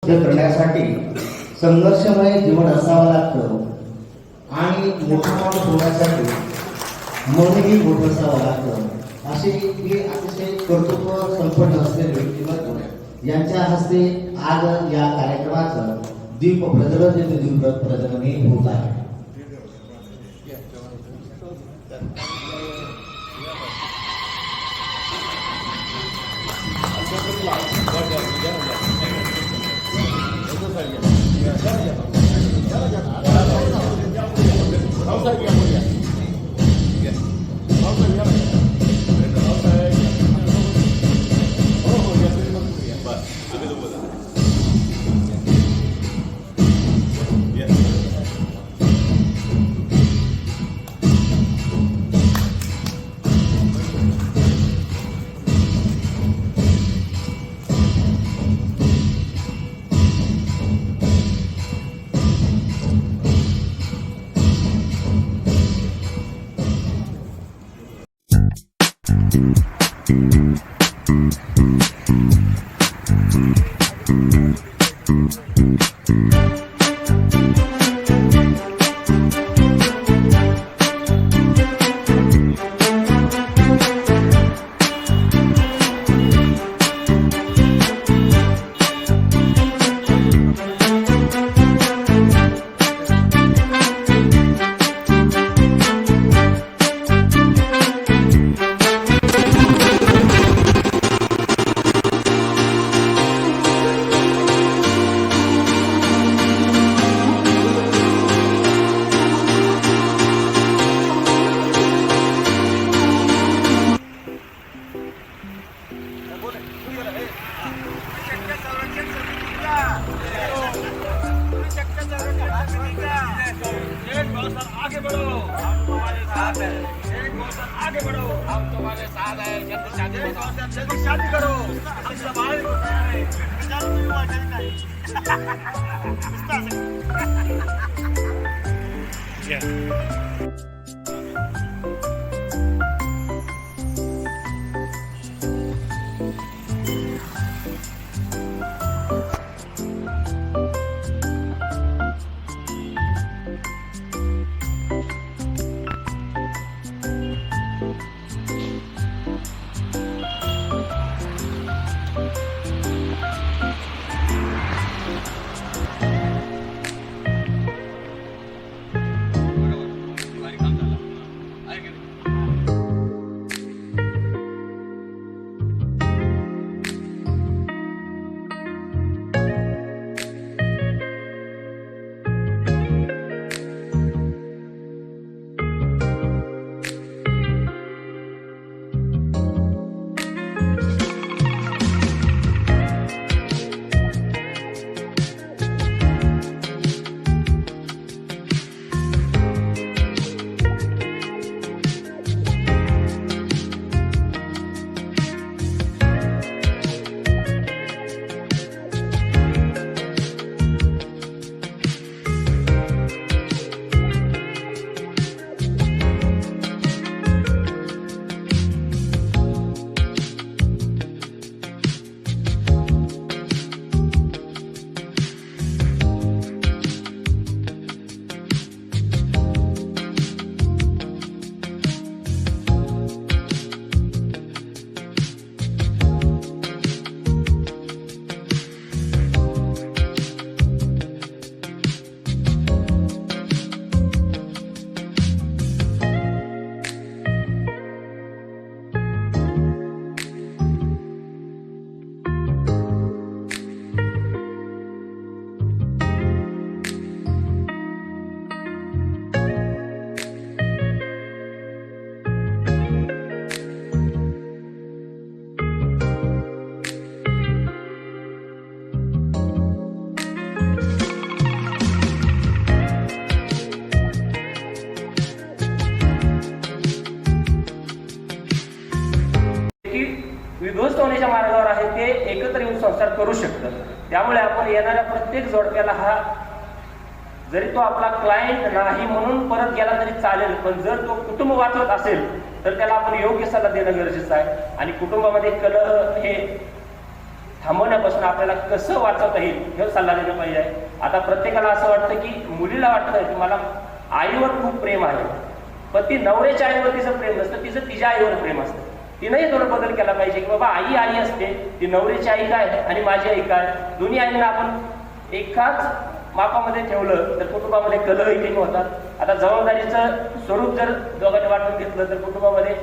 करण्यासाठी संघर्षमय जीवन असावं लागतं आणि मोठा माणूस होण्यासाठी मनही मोठं असावं लागतं असे हे अतिशय कर्तृत्व संपन्न असलेले व्यक्तिमत्व यांच्या हस्ते आज या कार्यक्रमाचं दीप प्रज्वलन होत आहे. आगे बढ़ो, हम तुम्हारे साथ हैं। एक मौसम आगे बढ़ो, हम तुम्हारे साथ हैं। जल्दी शादी करो, जल्दी शादी करो, हम संभाल को तैयार हैं। जल्दी भी हुआ जल्दी नहीं। विध्वस्त होण्याच्या मार्गावर आहे ते एकत्र येऊन संसार करू शकतात. त्यामुळे आपण येणाऱ्या प्रत्येक जोडप्याला हा जरी तो आपला क्लायंट नाही म्हणून परत गेला तरी चालेल, पण जर तो कुटुंब वाचवत असेल तर त्याला आपण योग्य सल्ला देणं गरजेचं आहे. आणि कुटुंबामध्ये कलह हे थांबवण्यापासून आपल्याला कसं वाचवता येईल हे सल्ला दिला पाहिजे. आता प्रत्येकाला असं वाटतं की मुलीला वाटतं की मला आईवर खूप प्रेम आहे, पण ती नवऱ्याच्या आईवर तिचं प्रेम नसतं, तिचं तिच्या आईवर प्रेम असतं. तिनंही थोडं बदल केला पाहिजे की बाबा आई आई असते, ती नवऱ्याची आई काय आणि माझी आई काय, दोन्ही आईंना आपण एकाच मापामध्ये ठेवलं तर कुटुंबामध्ये कलह इथे होतात. आता जबाबदारीचं स्वरूप जर दोघांनी वाटून घेतलं तर कुटुंबामध्ये